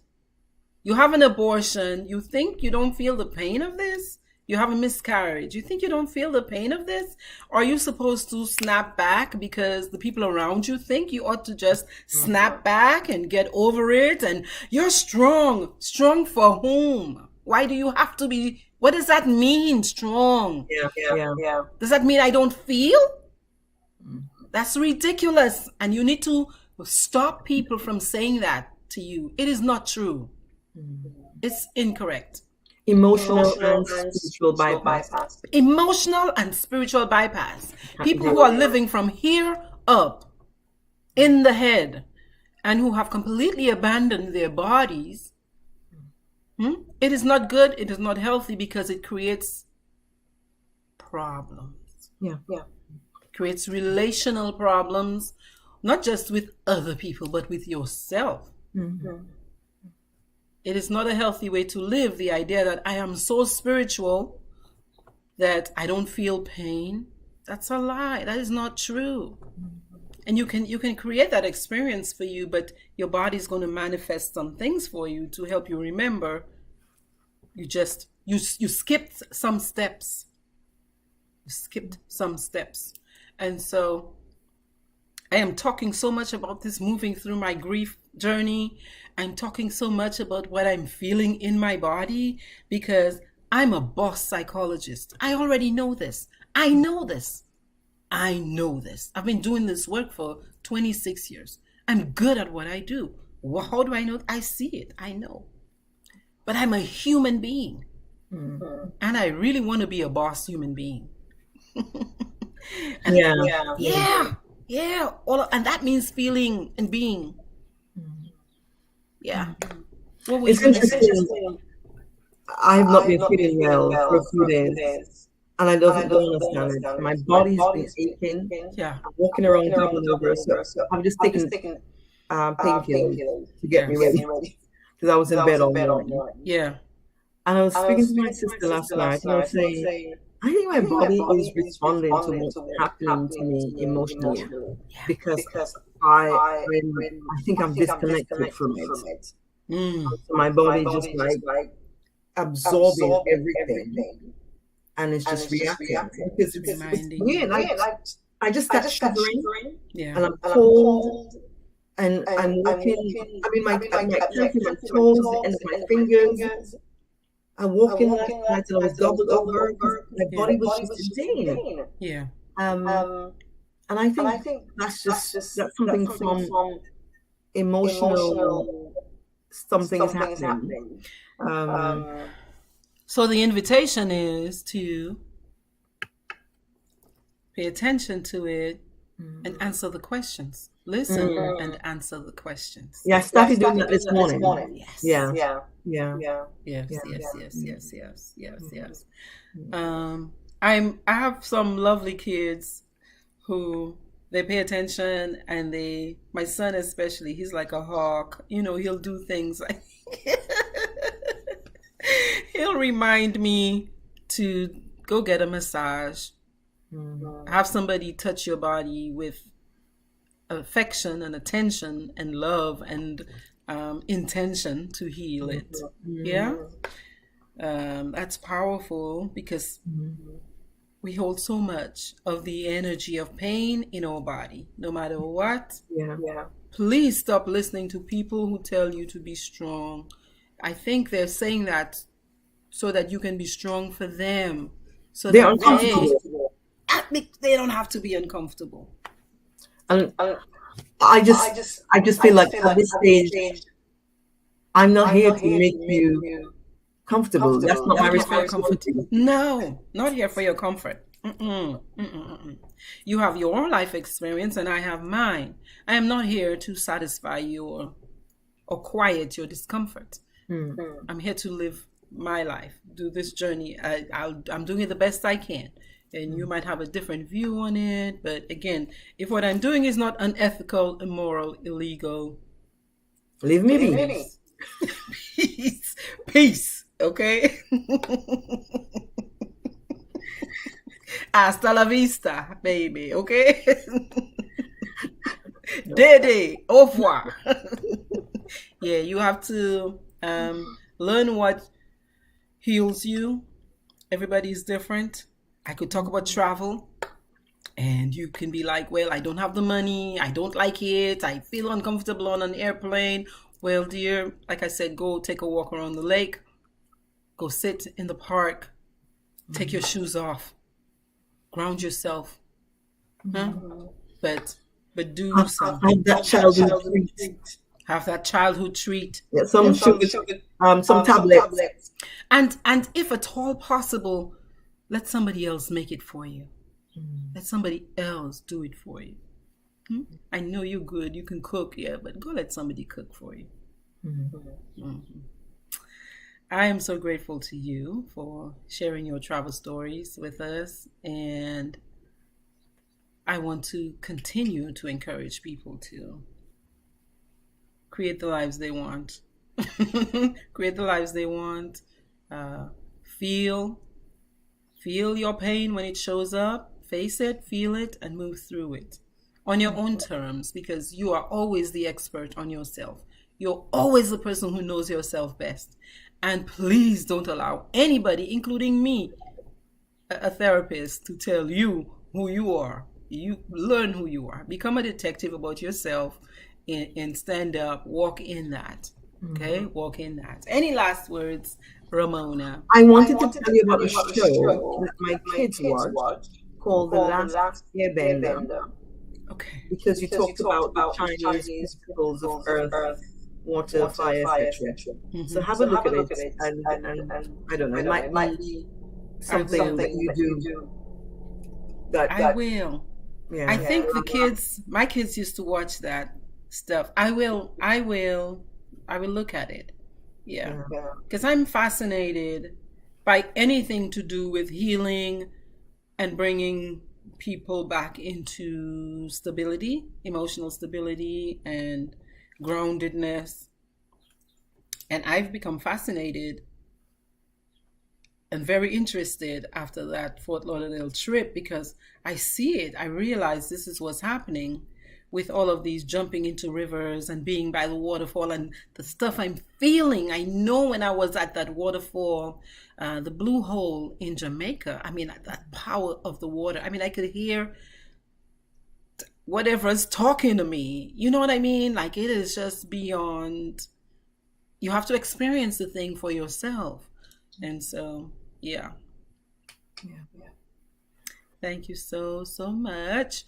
you have an abortion. You think you don't feel the pain of this? You have a miscarriage. You think you don't feel the pain of this? Or are you supposed to snap back because the people around you think you ought to just snap back and get over it? And you're strong. Strong for whom? Why do you have to be? What does that mean, strong? Yeah. Does that mean I don't feel? That's ridiculous. And you need to stop people from saying that to you. It is not true. It's incorrect. Emotional and spiritual bypass. Emotional and spiritual bypass. People who are living from here up in the head and who have completely abandoned their bodies. It is not good. It is not healthy because it creates problems. Yeah. It creates relational problems, not just with other people, but with yourself. It is not a healthy way to live. The idea that I am so spiritual that I don't feel pain. That's a lie. That is not true. And you can create that experience for you, but your body's going to manifest some things for you to help you remember. You skipped some steps. You skipped some steps. And so I am talking so much about this moving through my grief journey. I'm talking so much about what I'm feeling in my body because I'm a boss psychologist. I already know this. I know this. I've been doing this work for 26 years. I'm good at what I do. How do I know? I see it. I know. But I'm a human being. And I really want to be a boss human being. And and that means feeling and being. Yeah. It's interesting. I have not been feeling well for a few days. And I don't understand it. My body's been aching. Yeah. I'm walking around doubling over. So I've just taken painkillers to get me ready. Because I was in bed all morning. Yeah. And I was speaking to my sister last night and I was saying, I think my body is responding to what's happening to me emotionally. Because I think I'm disconnected from it. So my body just like absorbing everything. And it's just reacting. Because it's weird. I just start shivering. And I'm cold. And I'm looking, my toes and my fingers. I walked in last night and I was doubled over. My body was just in pain. Yeah. And I think that's something from emotional, something is happening. So the invitation is to pay attention to it and answer the questions. Listen and answer the questions. Yeah, I started doing that this morning. Yes. Yeah. Yes. I have some lovely kids who they pay attention, and my son especially, he's like a hawk. He'll do things like he'll remind me to go get a massage. Have somebody touch your body with affection and attention and love and intention to heal it. Yeah. That's powerful because we hold so much of the energy of pain in our body, no matter what. Please stop listening to people who tell you to be strong. I think they're saying that so that you can be strong for them. So they're uncomfortable. They don't have to be uncomfortable. And I just feel like at this stage, I'm not here to make you comfortable. That's not my responsibility. No, not here for your comfort. You have your own life experience and I have mine. I am not here to satisfy you or quiet your discomfort. I'm here to live my life, do this journey. I'm doing it the best I can. and you might have a different view on it. But again, if what I'm doing is not unethical, immoral, illegal, leave me be. Peace. Peace. Okay? Hasta la vista, baby. Okay? Dede. Au revoir. Yeah, you have to learn what heals you. Everybody's different. I could talk about travel, and you can be like, well, I don't have the money. I don't like it. I feel uncomfortable on an airplane. Well, dear, like I said, go take a walk around the lake. Go sit in the park. Take your shoes off. Ground yourself. Huh? But do something. Have that childhood treat. Have that childhood treat. Yeah, some sugar, some tablets. And if at all possible, let somebody else make it for you. Let somebody else do it for you. I know you're good. You can cook, yeah, but go let somebody cook for you. I am so grateful to you for sharing your travel stories with us, and I want to continue to encourage people to create the lives they want. Create the lives they want. Feel your pain when it shows up. Face it, feel it, and move through it on your own terms, because you are always the expert on yourself. You're always the person who knows yourself best. And please don't allow anybody, including me, a therapist, to tell you who you are. You learn who you are. Become a detective about yourself and stand up. Walk in that. Okay? Walk in that. Any last words, Ramona? I wanted to tell you about a show that my kids watch called The Last Airbender. Okay. Because you talked about the Chinese principles of earth, water, fire, etc. So have a look at it, and I don't know, it might be something that you do. I will. Yeah. I think my kids used to watch that stuff. I will look at it. Yeah. Because I'm fascinated by anything to do with healing and bringing people back into stability, emotional stability and groundedness. And I've become fascinated and very interested after that Fort Lauderdale trip, because I see it. I realize this is what's happening with all of these jumping into rivers and being by the waterfall and the stuff I'm feeling. I know when I was at that waterfall, the Blue Hole in Jamaica, I mean, that power of the water. I mean, I could hear whatever's talking to me. You know what I mean? Like, it is just beyond. You have to experience the thing for yourself. And so, yeah. Thank you so much.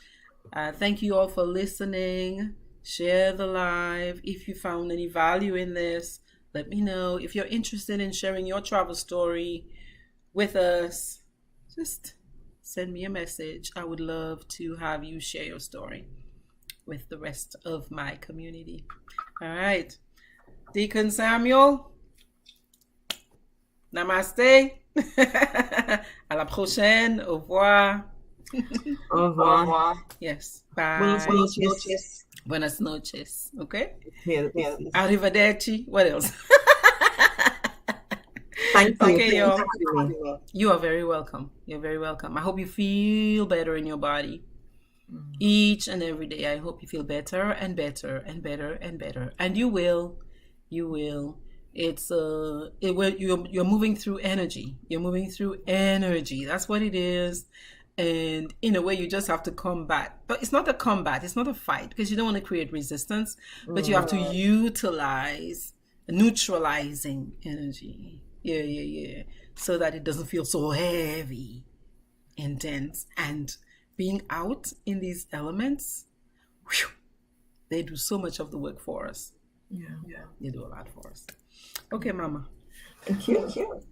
Thank you all for listening. Share the live. If you found any value in this, let me know. If you're interested in sharing your travel story with us, just send me a message. I would love to have you share your story with the rest of my community. All right. Deacon Samuel, namaste. À la prochaine. Au revoir. Au revoir. Yes. Bye. Buenas noches. Buenas noches. Okay? Yes. Arrivederci. What else? Thank you. Okay, y'all. You are very welcome. You're very welcome. I hope you feel better in your body. Each and every day, I hope you feel better and better and better and better. And you will. You will. You're moving through energy. You're moving through energy. That's what it is. And in a way, you just have to combat. But it's not a combat. It's not a fight, because you don't want to create resistance. But you have to utilize neutralizing energy. Yeah. So that it doesn't feel so heavy, intense. And being out in these elements, they do so much of the work for us. Yeah. They do a lot for us. Okay, Mama. Thank you.